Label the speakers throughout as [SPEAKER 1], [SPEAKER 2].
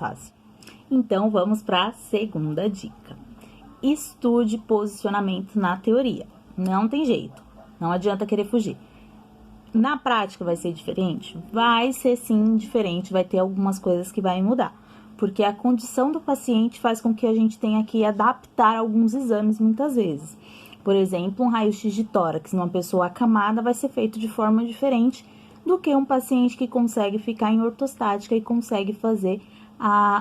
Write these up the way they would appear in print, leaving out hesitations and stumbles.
[SPEAKER 1] fácil. Então, vamos para a segunda dica. Estude posicionamento na teoria. Não tem jeito, não adianta querer fugir. Na prática vai ser diferente? Vai ser sim diferente, vai ter algumas coisas que vai mudar. Porque a condição do paciente faz com que a gente tenha que adaptar alguns exames muitas vezes. Por exemplo, um raio-x de tórax numa pessoa acamada vai ser feito de forma diferente do que um paciente que consegue ficar em ortostática e consegue fazer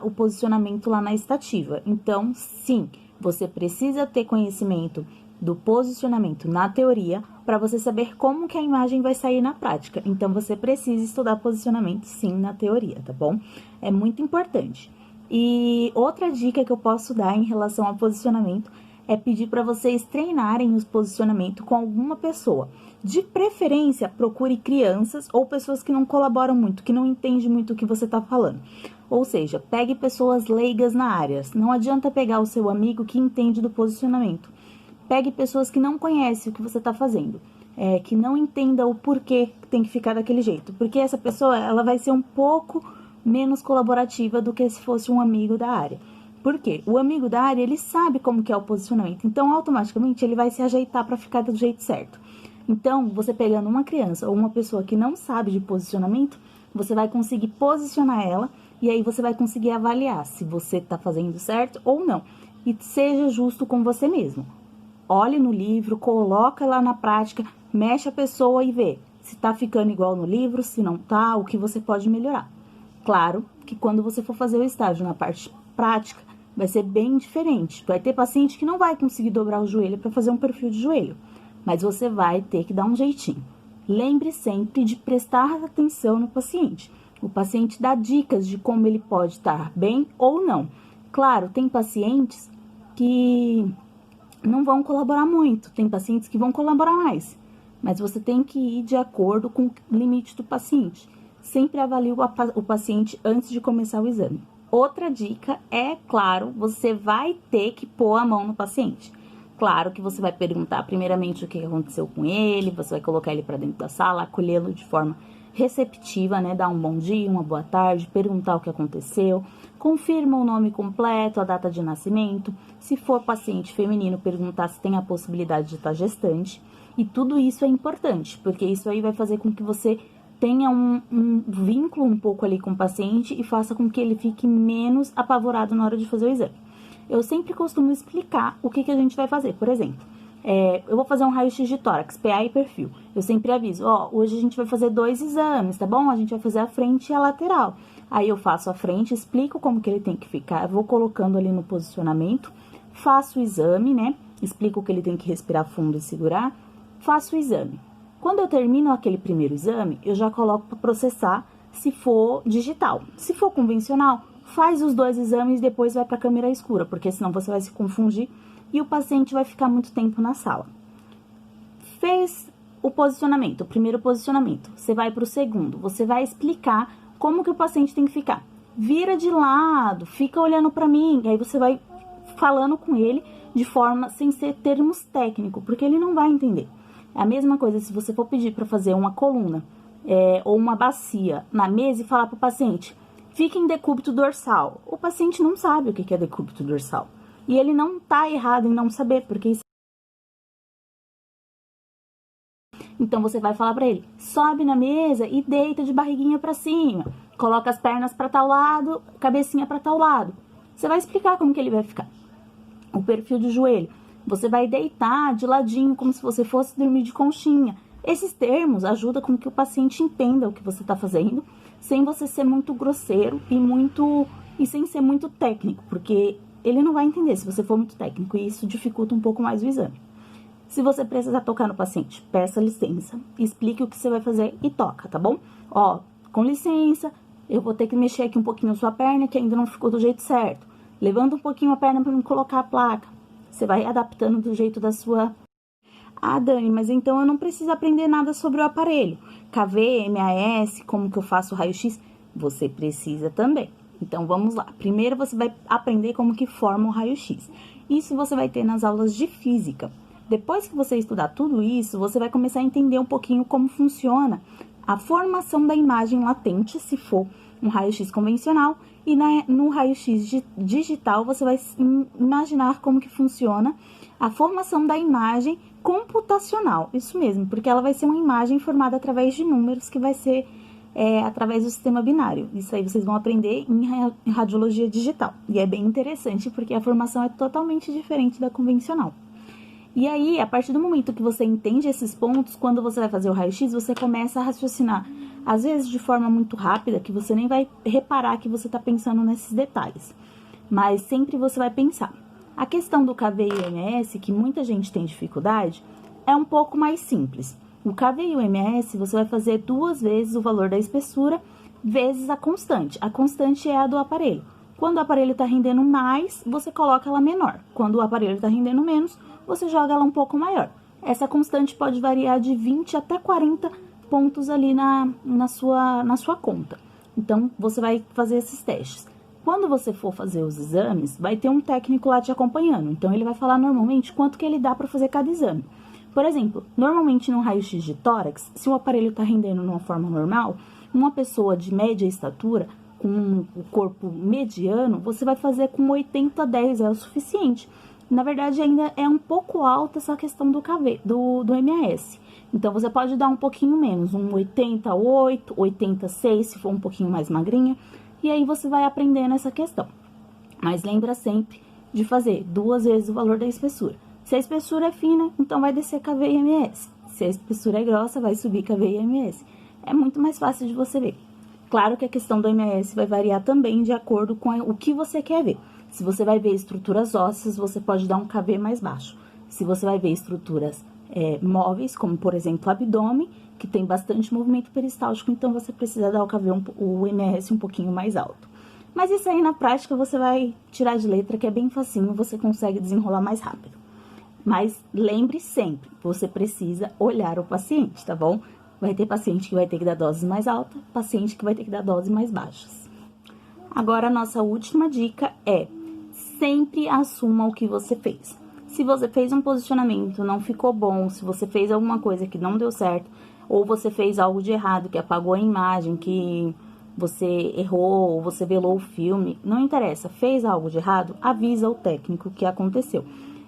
[SPEAKER 1] o posicionamento lá na estativa. Então, sim, você precisa ter conhecimento do posicionamento na teoria para você saber como que a imagem vai sair na prática. Então, você precisa estudar posicionamento, sim, na teoria, tá bom? É muito importante. E outra dica que eu posso dar em relação ao posicionamento é pedir para vocês treinarem os posicionamentos com alguma pessoa. De preferência, procure crianças ou pessoas que não colaboram muito, que não entendem muito o que você está falando. Ou seja, pegue pessoas leigas na área. Não adianta pegar o seu amigo que entende do posicionamento. Pegue pessoas que não conhecem o que você está fazendo, que não entenda o porquê que tem que ficar daquele jeito. Porque essa pessoa ela vai ser um pouco menos colaborativa do que se fosse um amigo da área. Por quê? O amigo da área, ele sabe como que é o posicionamento, então automaticamente ele vai se ajeitar para ficar do jeito certo. Então, você pegando uma criança ou uma pessoa que não sabe de posicionamento, você vai conseguir posicionar ela e aí você vai conseguir avaliar se você está fazendo certo ou não. E seja justo com você mesmo. Olhe no livro, coloca lá na prática, mexe a pessoa e vê se está ficando igual no livro, se não tá, o que você pode melhorar. Claro que quando você for fazer o estágio na parte prática, vai ser bem diferente. Vai ter paciente que não vai conseguir dobrar o joelho para fazer um perfil de joelho, mas você vai ter que dar um jeitinho. Lembre sempre de prestar atenção no paciente. O paciente dá dicas de como ele pode estar bem ou não. Claro, tem pacientes que não vão colaborar muito, tem pacientes que vão colaborar mais, mas você tem que ir de acordo com o limite do paciente. Sempre avalie o paciente antes de começar o exame. Outra dica é, claro, você vai ter que pôr a mão no paciente. Claro que você vai perguntar primeiramente o que aconteceu com ele, você vai colocar ele para dentro da sala, acolhê-lo de forma receptiva, né? Dar um bom dia, uma boa tarde, perguntar o que aconteceu, confirma o nome completo, a data de nascimento, se for paciente feminino, perguntar se tem a possibilidade de estar gestante. E tudo isso é importante, porque isso aí vai fazer com que você tenha um vínculo um pouco ali com o paciente e faça com que ele fique menos apavorado na hora de fazer o exame. Eu sempre costumo explicar o que a gente vai fazer. Por exemplo, eu vou fazer um raio-x de tórax, PA e perfil. Eu sempre aviso, hoje a gente vai fazer 2 exames, tá bom? A gente vai fazer a frente e a lateral. Aí eu faço a frente, explico como que ele tem que ficar, vou colocando ali no posicionamento, faço o exame, né? Explico que ele tem que respirar fundo e segurar, faço o exame. Quando eu termino aquele primeiro exame, eu já coloco para processar se for digital. Se for convencional, faz os 2 exames e depois vai para a câmera escura, porque senão você vai se confundir e o paciente vai ficar muito tempo na sala. Fez o posicionamento, o primeiro posicionamento, você vai para o segundo, você vai explicar como que o paciente tem que ficar. Vira de lado, fica olhando para mim, e aí você vai falando com ele de forma sem ser termos técnicos, porque ele não vai entender. É a mesma coisa se você for pedir para fazer uma coluna ou uma bacia na mesa e falar para o paciente, fica em decúbito dorsal. O paciente não sabe o que é decúbito dorsal. E ele não está errado em não saber, porque isso... Então, você vai falar para ele, sobe na mesa e deita de barriguinha para cima. Coloca as pernas para tal lado, cabecinha para tal lado. Você vai explicar como que ele vai ficar. O perfil de joelho. Você vai deitar de ladinho, como se você fosse dormir de conchinha. Esses termos ajudam com que o paciente entenda o que você está fazendo, sem você ser muito grosseiro e sem ser muito técnico, porque ele não vai entender se você for muito técnico, e isso dificulta um pouco mais o exame. Se você precisar tocar no paciente, peça licença, explique o que você vai fazer e toca, tá bom? Com licença, eu vou ter que mexer aqui um pouquinho a sua perna, que ainda não ficou do jeito certo. Levanta um pouquinho a perna para me colocar a placa. Você vai adaptando do jeito da sua... Ah, Dani, mas então eu não preciso aprender nada sobre o aparelho. KV, MAS, como que eu faço o raio-x? Você precisa também. Então, vamos lá. Primeiro, você vai aprender como que forma o raio-x. Isso você vai ter nas aulas de física. Depois que você estudar tudo isso, você vai começar a entender um pouquinho como funciona a formação da imagem latente, se for um raio-x convencional, E no raio-x digital, você vai imaginar como que funciona a formação da imagem computacional. Isso mesmo, porque ela vai ser uma imagem formada através de números, que vai ser através do sistema binário. Isso aí vocês vão aprender em radiologia digital. E é bem interessante, porque a formação é totalmente diferente da convencional. E aí, a partir do momento que você entende esses pontos, quando você vai fazer o raio-x, você começa a raciocinar, às vezes de forma muito rápida, que você nem vai reparar que você está pensando nesses detalhes. Mas sempre você vai pensar. A questão do KV e o MS, que muita gente tem dificuldade, é um pouco mais simples. O KV e o MS, você vai fazer 2 vezes o valor da espessura, vezes a constante. A constante é a do aparelho. Quando o aparelho está rendendo mais, você coloca ela menor. Quando o aparelho está rendendo menos, você joga ela um pouco maior. Essa constante pode variar de 20 até 40 pontos ali na sua conta. Então, você vai fazer esses testes. Quando você for fazer os exames, vai ter um técnico lá te acompanhando. Então, ele vai falar normalmente quanto que ele dá para fazer cada exame. Por exemplo, normalmente no raio-x de tórax, se o aparelho está rendendo de uma forma normal, uma pessoa de média estatura, com o corpo mediano, você vai fazer com 80/10, é o suficiente. Na verdade, ainda é um pouco alta essa questão do KV, do MS. Então, você pode dar um pouquinho menos, um 88, 86, se for um pouquinho mais magrinha. E aí, você vai aprendendo essa questão. Mas lembra sempre de fazer 2 vezes o valor da espessura. Se a espessura é fina, então vai descer KV e MS. Se a espessura é grossa, vai subir KV e MS. É muito mais fácil de você ver. Claro que a questão do MS vai variar também de acordo com o que você quer ver. Se você vai ver estruturas ósseas, você pode dar um KV mais baixo. Se você vai ver estruturas móveis, como por exemplo o abdômen, que tem bastante movimento peristáltico, então você precisa dar o MS um pouquinho mais alto. Mas isso aí na prática você vai tirar de letra, que é bem facinho, você consegue desenrolar mais rápido. Mas lembre sempre, você precisa olhar o paciente, tá bom? Vai ter paciente que vai ter que dar doses mais altas, paciente que vai ter que dar doses mais baixas. Agora, a nossa última dica é: sempre assuma o que você fez. Se você fez um posicionamento, não ficou bom, se você fez alguma coisa que não deu certo, ou você fez algo de errado, que apagou a imagem, que você errou, ou você velou o filme, não interessa, fez algo de errado, avisa o técnico o que aconteceu.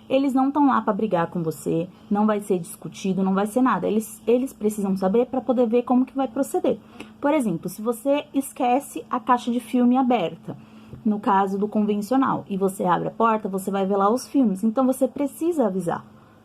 [SPEAKER 1] Eles não estão lá para brigar com você, não vai ser discutido, não vai ser nada. Eles precisam saber para poder ver como que vai proceder. Por exemplo, se você esquece a caixa de filme aberta, no caso do convencional, e você abre a porta, você vai ver lá os filmes. Então, você precisa avisar.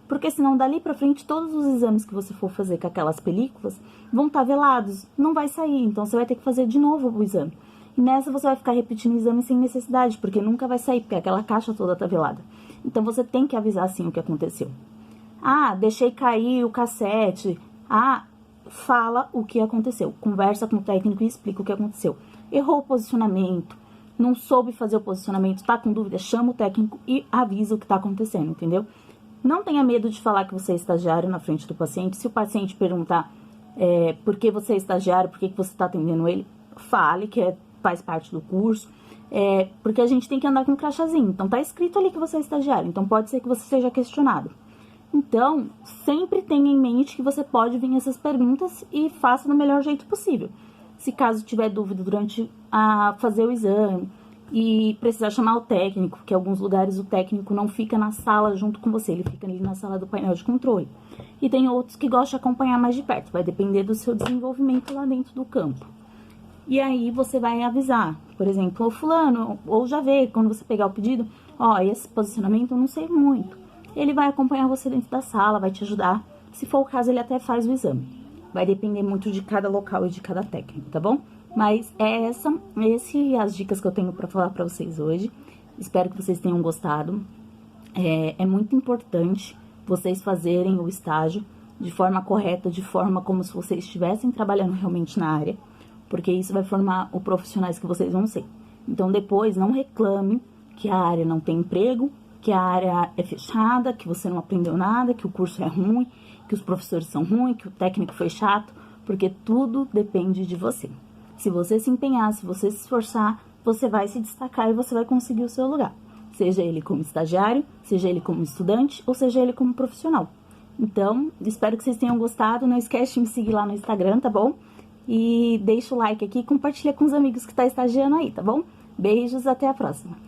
[SPEAKER 1] Porque senão, dali para frente, todos os exames que você for fazer com aquelas películas vão estar velados, não vai sair. Então, você vai ter que fazer de novo o exame. E nessa, você vai ficar repetindo o exame sem necessidade, porque nunca vai sair, porque aquela caixa toda está velada. Então, você tem que avisar, sim, o que aconteceu. Ah, deixei cair o cassete. Ah, fala o que aconteceu. Conversa com o técnico e explica o que aconteceu. Errou o posicionamento, não soube fazer o posicionamento, tá com dúvida, chama o técnico e avisa o que tá acontecendo, entendeu? Não tenha medo de falar que você é estagiário na frente do paciente. Se o paciente perguntar por que você é estagiário, por que você está atendendo ele, fale que faz parte do curso. Porque a gente tem que andar com um crachazinho. Então, tá escrito ali que você é estagiário. Então, pode ser que você seja questionado. Então, sempre tenha em mente que você pode vir essas perguntas e faça do melhor jeito possível. Se caso tiver dúvida durante a fazer o exame e precisar chamar o técnico, porque em alguns lugares o técnico não fica na sala junto com você, ele fica ali na sala do painel de controle. E tem outros que gostam de acompanhar mais de perto, vai depender do seu desenvolvimento lá dentro do campo. E aí você vai avisar, por exemplo, o fulano, ou já vê, quando você pegar o pedido, ó, esse posicionamento eu não sei muito. Ele vai acompanhar você dentro da sala, vai te ajudar. Se for o caso, ele até faz o exame. Vai depender muito de cada local e de cada técnico, tá bom? Mas as dicas que eu tenho pra falar pra vocês hoje. Espero que vocês tenham gostado. É muito importante vocês fazerem o estágio de forma correta, de forma como se vocês estivessem trabalhando realmente na área, porque isso vai formar os profissionais que vocês vão ser. Então, depois, não reclame que a área não tem emprego, que a área é fechada, que você não aprendeu nada, que o curso é ruim, que os professores são ruins, que o técnico foi chato, porque tudo depende de você. Se você se empenhar, se você se esforçar, você vai se destacar e você vai conseguir o seu lugar. Seja ele como estagiário, seja ele como estudante, ou seja ele como profissional. Então, espero que vocês tenham gostado. Não esquece de me seguir lá no Instagram, tá bom? E deixa o like aqui e compartilha com os amigos que estão estagiando aí, tá bom? Beijos, até a próxima!